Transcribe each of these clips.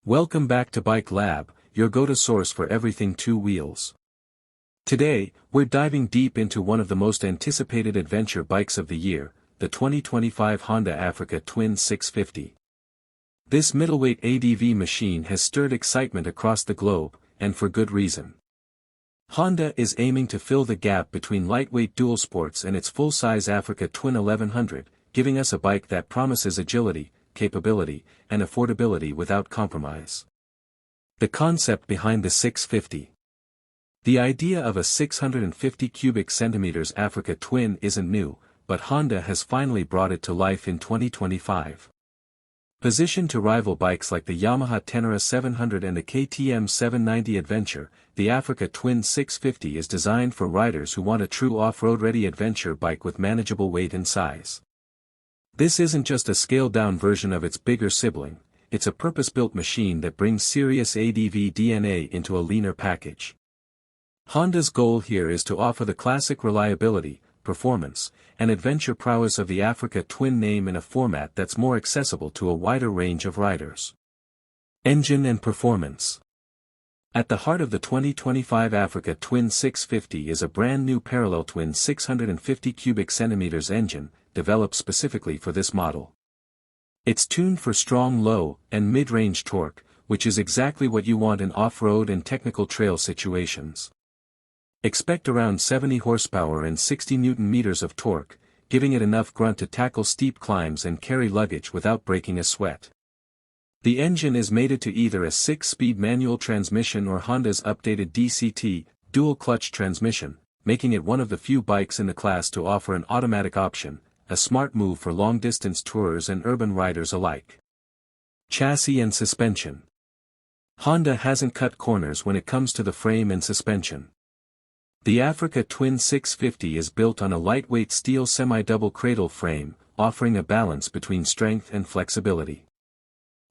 Welcome back to Bike Lab, your go-to source for everything two wheels. Today, we're diving deep into one of the most anticipated adventure bikes of the year, the 2025 Honda Africa Twin 650. This middleweight ADV machine has stirred excitement across the globe, and for good reason. Honda is aiming to fill the gap between lightweight dual sports and its full-size Africa Twin 1100, giving us a bike that promises agility, capability, and affordability without compromise. The concept behind the 650. The idea of a 650 cubic centimeters Africa Twin isn't new, but Honda has finally brought it to life in 2025. Positioned to rival bikes like the Yamaha Tenere 700 and the KTM 790 Adventure, the Africa Twin 650 is designed for riders who want a true off-road ready adventure bike with manageable weight and size. This isn't just a scaled-down version of its bigger sibling, it's a purpose-built machine that brings serious ADV DNA into a leaner package. Honda's goal here is to offer the classic reliability, performance, and adventure prowess of the Africa Twin name in a format that's more accessible to a wider range of riders. Engine and performance. At the heart of the 2025 Africa Twin 650 is a brand new parallel twin 650 cubic centimeters engine, developed specifically for this model. It's tuned for strong low and mid-range torque, which is exactly what you want in off-road and technical trail situations. Expect around 70 horsepower and 60 Nm of torque, giving it enough grunt to tackle steep climbs and carry luggage without breaking a sweat. The engine is mated to either a 6-speed manual transmission or Honda's updated DCT, dual-clutch transmission, making it one of the few bikes in the class to offer an automatic option, a smart move for long-distance tourers and urban riders alike. Chassis and suspension. Honda hasn't cut corners when it comes to the frame and suspension. The Africa Twin 650 is built on a lightweight steel semi-double cradle frame, offering a balance between strength and flexibility.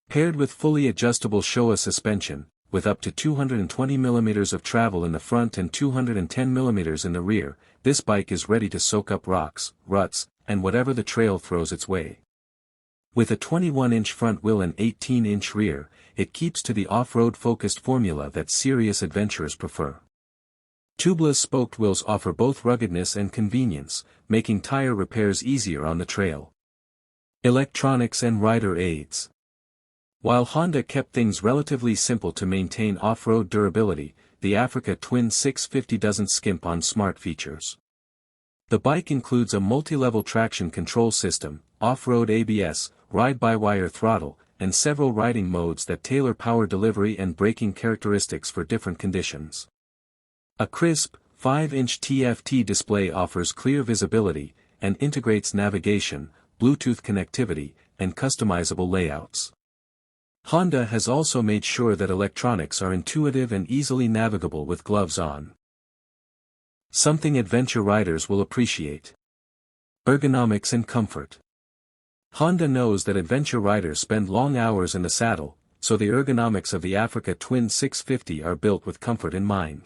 Paired with fully adjustable Showa suspension, with up to 220 mm of travel in the front and 210 mm in the rear, this bike is ready to soak up rocks, ruts, and whatever the trail throws its way. With a 21-inch front wheel and 18-inch rear, it keeps to the off-road focused formula that serious adventurers prefer. Tubeless spoked wheels offer both ruggedness and convenience, making tire repairs easier on the trail. Electronics and rider aids. While Honda kept things relatively simple to maintain off-road durability, the Africa Twin 650 doesn't skimp on smart features. The bike includes a multi-level traction control system, off-road ABS, ride-by-wire throttle, and several riding modes that tailor power delivery and braking characteristics for different conditions. A crisp, 5-inch TFT display offers clear visibility, and integrates navigation, Bluetooth connectivity, and customizable layouts. Honda has also made sure that electronics are intuitive and easily navigable with gloves on. Something adventure riders will appreciate. Ergonomics and comfort. Honda knows that adventure riders spend long hours in the saddle, so the ergonomics of the Africa Twin 650 are built with comfort in mind.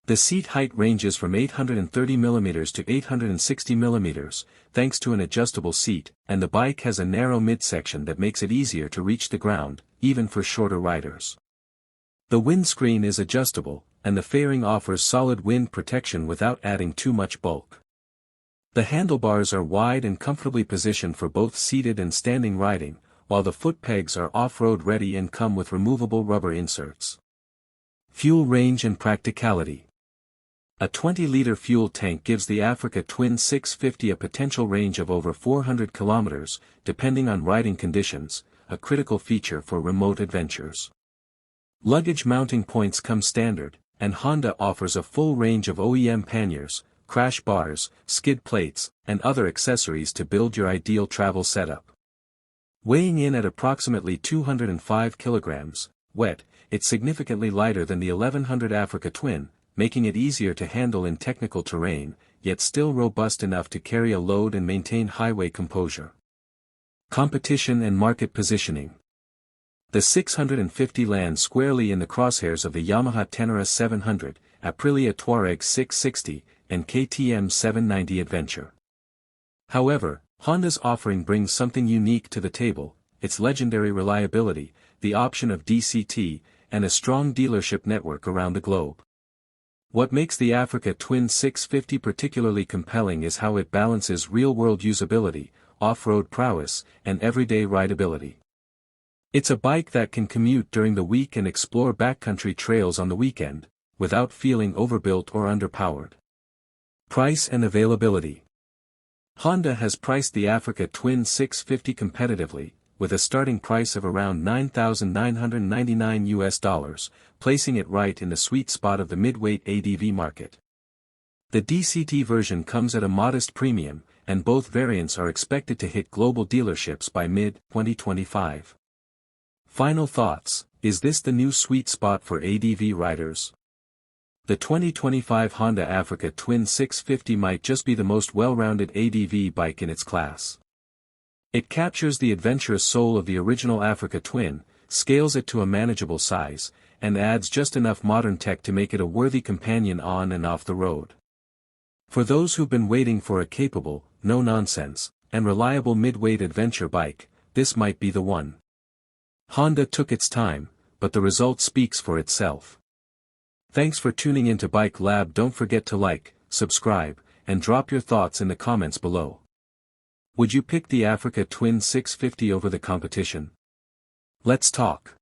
The seat height ranges from 830 mm to 860 mm, thanks to an adjustable seat, and the bike has a narrow midsection that makes it easier to reach the ground, even for shorter riders. The windscreen is adjustable, and the fairing offers solid wind protection without adding too much bulk. The handlebars are wide and comfortably positioned for both seated and standing riding, while the foot pegs are off-road ready and come with removable rubber inserts. Fuel range and practicality. A 20-liter fuel tank gives the Africa Twin 650 a potential range of over 400 kilometers, depending on riding conditions, a critical feature for remote adventures. Luggage mounting points come standard, and Honda offers a full range of OEM panniers, crash bars, skid plates, and other accessories to build your ideal travel setup. Weighing in at approximately 205 kilograms, wet, it's significantly lighter than the 1100 Africa Twin, making it easier to handle in technical terrain, yet still robust enough to carry a load and maintain highway composure. Competition and market positioning. The 650 lands squarely in the crosshairs of the Yamaha Tenere 700, Aprilia Touareg 660, and KTM 790 Adventure. However, Honda's offering brings something unique to the table, its legendary reliability, the option of DCT, and a strong dealership network around the globe. What makes the Africa Twin 650 particularly compelling is how it balances real-world usability, off-road prowess, and everyday rideability. It's a bike that can commute during the week and explore backcountry trails on the weekend, without feeling overbuilt or underpowered. Price and availability. Honda has priced the Africa Twin 650 competitively, with a starting price of around $9,999, placing it right in the sweet spot of the mid-weight ADV market. The DCT version comes at a modest premium, and both variants are expected to hit global dealerships by mid-2025. Final thoughts: is this the new sweet spot for ADV riders? The 2025 Honda Africa Twin 650 might just be the most well-rounded ADV bike in its class. It captures the adventurous soul of the original Africa Twin, scales it to a manageable size, and adds just enough modern tech to make it a worthy companion on and off the road. For those who've been waiting for a capable, no-nonsense, and reliable mid-weight adventure bike, this might be the one. Honda took its time, but the result speaks for itself. Thanks for tuning into Bike Lab. Don't forget to like, subscribe, and drop your thoughts in the comments below. Would you pick the Africa Twin 650 over the competition? Let's talk.